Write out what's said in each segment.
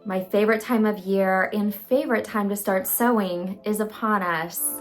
My favorite time of year and favorite time to start sewing is upon us.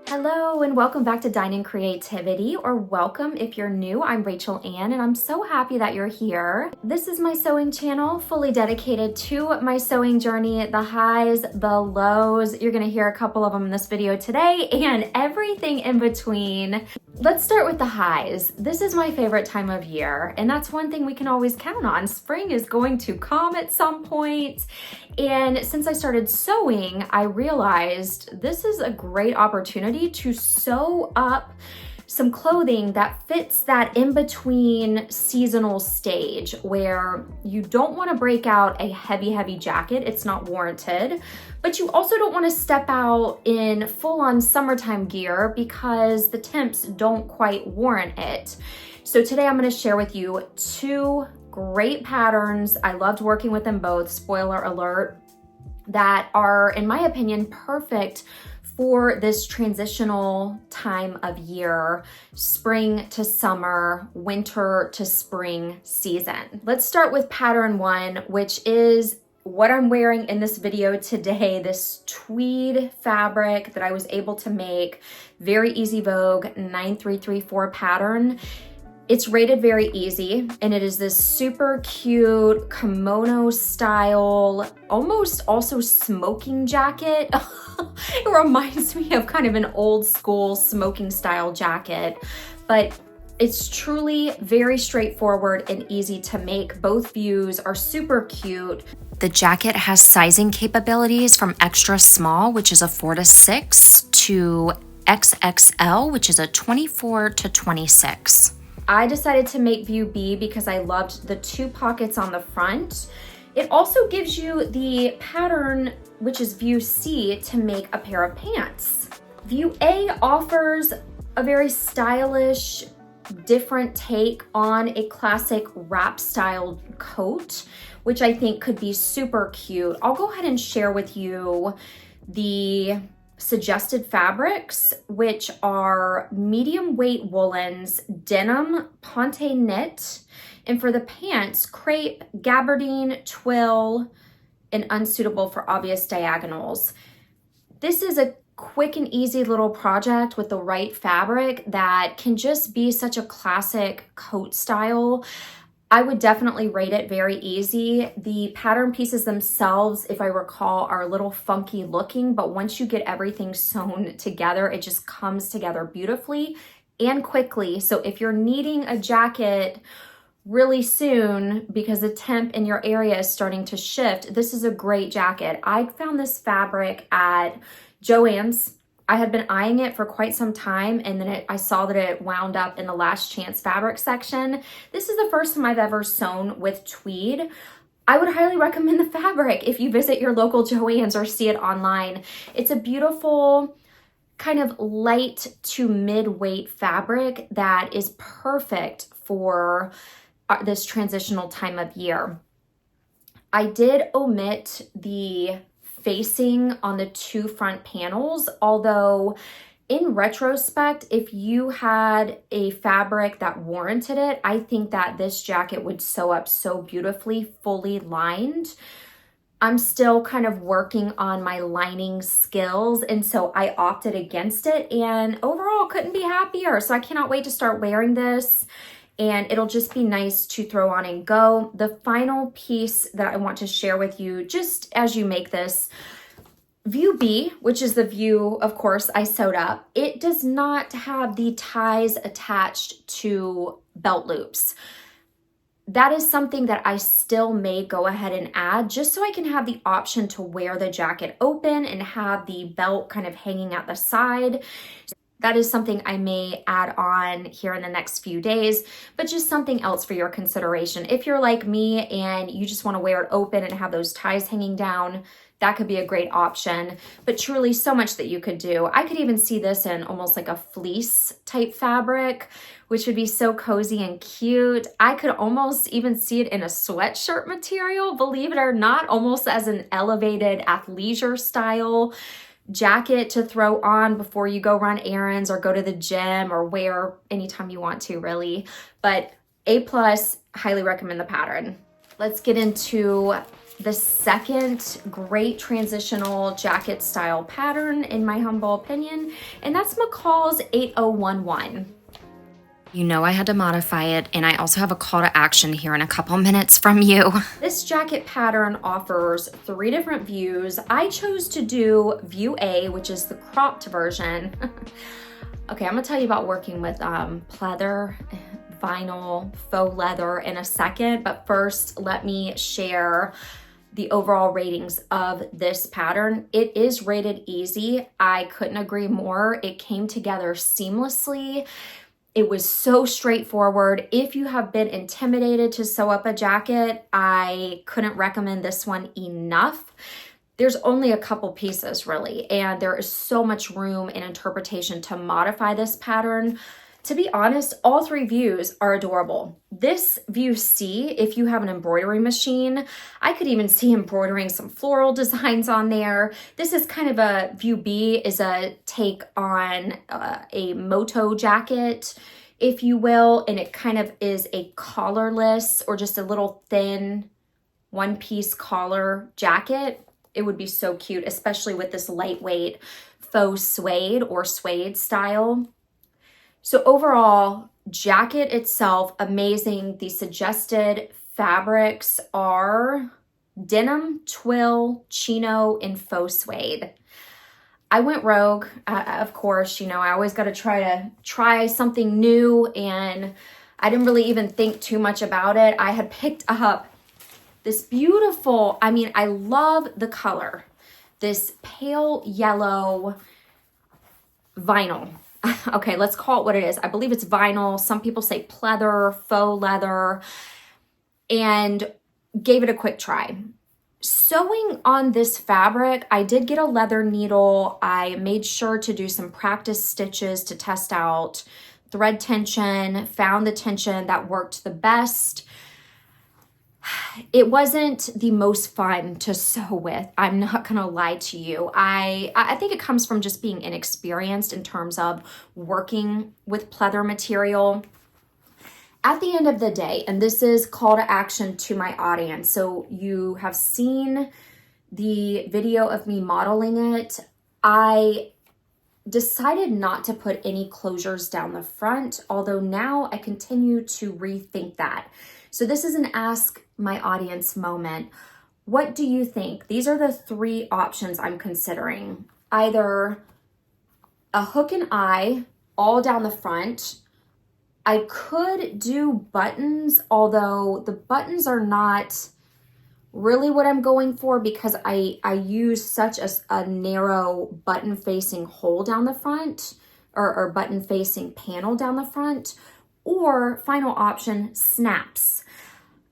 Hello and welcome back to Dine in Creativity, or welcome if you're new. I'm Rachel Ann and I'm so happy that you're here. This is my sewing channel, fully dedicated to my sewing journey, the highs, the lows. You're gonna hear a couple of them in this video today and everything in between. Let's start with the highs. This is my favorite time of year, and that's one thing we can always count on. Spring is going to come at some point. And since I started sewing, I realized this is a great opportunity to sew up some clothing that fits that in-between seasonal stage where you don't want to break out a heavy jacket. It's not warranted, but you also don't want to step out in full-on summertime gear because the temps don't quite warrant it. So today I'm going to share with you two great patterns. I loved working with them both, spoiler alert, that are, in my opinion, perfect for this transitional time of year, spring to summer, winter to spring season. Let's start with pattern one, which is what I'm wearing in this video today, this tweed fabric that I was able to make, Very Easy Vogue 9334 pattern. It's rated very easy, and it is this super cute kimono style, almost also smoking jacket. It reminds me of kind of an old school smoking style jacket, but it's truly very straightforward and easy to make. Both views are super cute. The jacket has sizing capabilities from extra small, which is a 4 to 6, to XXL, which is a 24 to 26. I decided to make view B because I loved the two pockets on the front. It also gives you the pattern, which is view C, to make a pair of pants. View A offers a very stylish, different take on a classic wrap style coat, which I think could be super cute. I'll go ahead and share with you the suggested fabrics, which are medium weight woolens, denim, ponte knit, and for the pants, crepe, gabardine, twill, and unsuitable for obvious diagonals. This is a quick and easy little project with the right fabric that can just be such a classic coat style. I would definitely rate it very easy. The pattern pieces themselves, if I recall, are a little funky looking, but once you get everything sewn together, it just comes together beautifully and quickly. So if you're needing a jacket really soon because the temp in your area is starting to shift, this is a great jacket. I found this fabric at Joann's. I had been eyeing it for quite some time, and then I saw that it wound up in the Last Chance fabric section. This is the first time I've ever sewn with tweed. I would highly recommend the fabric if you visit your local Joann's or see it online. It's a beautiful kind of light to mid-weight fabric that is perfect for this transitional time of year. I did omit the facing on the two front panels, although in retrospect, if you had a fabric that warranted it, I think that this jacket would sew up so beautifully, fully lined. I'm still kind of working on my lining skills, and so I opted against it, and overall couldn't be happier. So I cannot wait to start wearing this, and it'll just be nice to throw on and go. The final piece that I want to share with you, just as you make this, view B, which is the view, of course, I sewed up, it does not have the ties attached to belt loops. That is something that I still may go ahead and add just so I can have the option to wear the jacket open and have the belt kind of hanging at the side. That is something I may add on here in the next few days, but just something else for your consideration. If you're like me and you just want to wear it open and have those ties hanging down, that could be a great option, but truly so much that you could do. I could even see this in almost like a fleece type fabric, which would be so cozy and cute. I could almost even see it in a sweatshirt material, believe it or not, almost as an elevated athleisure style jacket to throw on before you go run errands or go to the gym or wear anytime you want to, really. But A plus, highly recommend the pattern. Let's get into the second great transitional jacket style pattern, in my humble opinion, and that's McCall's 8011. You know I had to modify it, and I also have a call to action here in a couple minutes from you. This jacket pattern offers 3 different views. I chose to do view A, which is the cropped version. Okay, I'm gonna tell you about working with pleather, vinyl, faux leather in a second, but first let me share the overall ratings of this pattern. It is rated easy. I couldn't agree more. It came together seamlessly. It was so straightforward. If you have been intimidated to sew up a jacket, I couldn't recommend this one enough. There's only a couple pieces really, and there is so much room and interpretation to modify this pattern. To be honest, all 3 views are adorable. This view C, if you have an embroidery machine, I could even see embroidering some floral designs on there. This is kind of a view B, is a take on a moto jacket, if you will, and it kind of is a collarless or just a little thin one-piece collar jacket. It would be so cute, especially with this lightweight faux suede or suede style. So overall, jacket itself, amazing. The suggested fabrics are denim, twill, chino, and faux suede. I went rogue, of course. You know, I always got to try something new, and I didn't really even think too much about it. I had picked up this beautiful, I mean, I love the color, this pale yellow vinyl. Okay, let's call it what it is. I believe it's vinyl. Some people say pleather, faux leather, and gave it a quick try. Sewing on this fabric, I did get a leather needle. I made sure to do some practice stitches to test out thread tension, found the tension that worked the best. It wasn't the most fun to sew with. I'm not gonna lie to you. I think it comes from just being inexperienced in terms of working with pleather material. At the end of the day, and this is call to action to my audience, so you have seen the video of me modeling it. I decided not to put any closures down the front, although now I continue to rethink that. So this is an ask my audience moment. What do you think? These are the 3 options I'm considering. Either a hook and eye all down the front. I could do buttons, although the buttons are not really what I'm going for because I use such a narrow button facing hole down the front or button facing panel down the front. Or final option, snaps.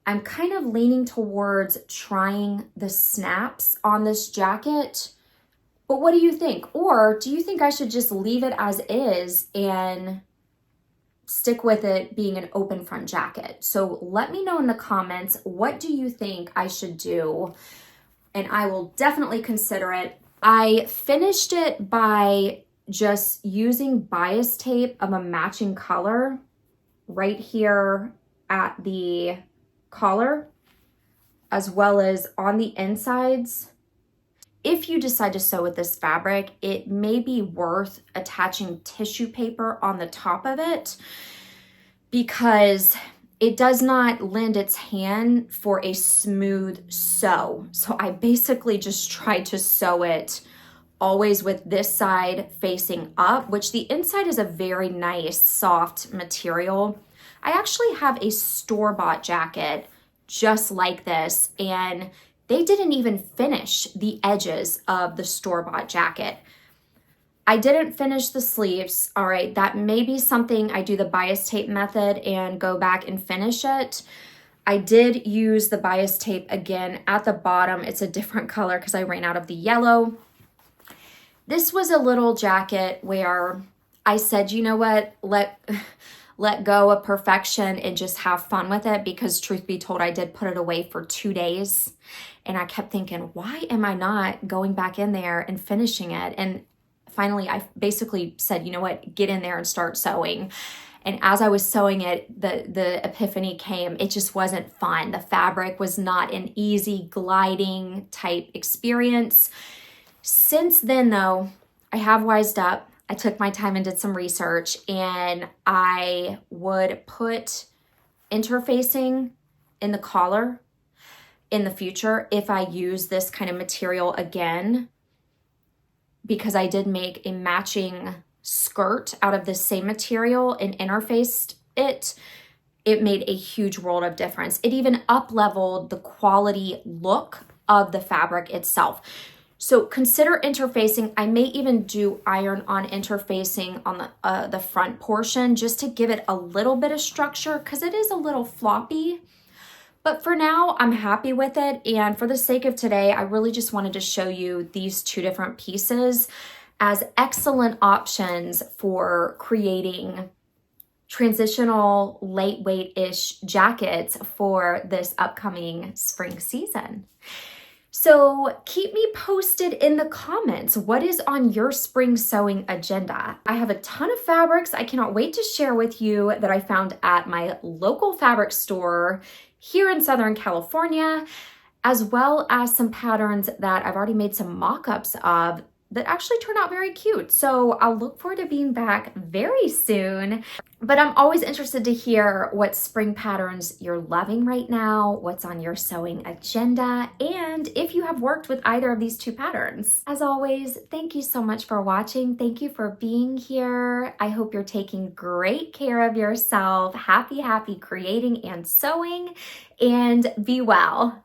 I'm kind of leaning towards trying the snaps on this jacket, but what do you think? Or do you think I should just leave it as is and stick with it being an open front jacket? So let me know in the comments, what do you think I should do? And I will definitely consider it. I finished it by just using bias tape of a matching color right here at the collar, as well as on the insides. If you decide to sew with this fabric, it may be worth attaching tissue paper on the top of it because it does not lend its hand for a smooth sew. So I basically just tried to sew it always with this side facing up, which the inside is a very nice soft material. I actually have a store-bought jacket just like this, and they didn't even finish the edges of the store-bought jacket. I didn't finish the sleeves. All right, that may be something I do the bias tape method and go back and finish it. I did use the bias tape again at the bottom. It's a different color because I ran out of the yellow. This was a little jacket where I said, you know what, let go of perfection and just have fun with it, because truth be told, I did put it away for 2 days and I kept thinking, why am I not going back in there and finishing it? And finally I basically said, you know what, get in there and start sewing. And as I was sewing it, the epiphany came. It just wasn't fun. The fabric was not an easy gliding type experience. Since then though, I have wised up. I took my time and did some research, and I would put interfacing in the collar in the future if I use this kind of material again, because I did make a matching skirt out of the same material and interfaced it. It made a huge world of difference. It even up-leveled the quality look of the fabric itself. So consider interfacing. I may even do iron-on interfacing on the front portion just to give it a little bit of structure, because it is a little floppy. But for now, I'm happy with it. And for the sake of today, I really just wanted to show you these two different pieces as excellent options for creating transitional lightweight-ish jackets for this upcoming spring season. So keep me posted in the comments. What is on your spring sewing agenda? I have a ton of fabrics I cannot wait to share with you that I found at my local fabric store here in Southern California, as well as some patterns that I've already made some mock-ups of that actually turn out very cute. So I'll look forward to being back very soon. But I'm always interested to hear what spring patterns you're loving right now, what's on your sewing agenda, and if you have worked with either of these two patterns. As always, thank you so much for watching. Thank you for being here. I hope you're taking great care of yourself. Happy creating and sewing, and be well.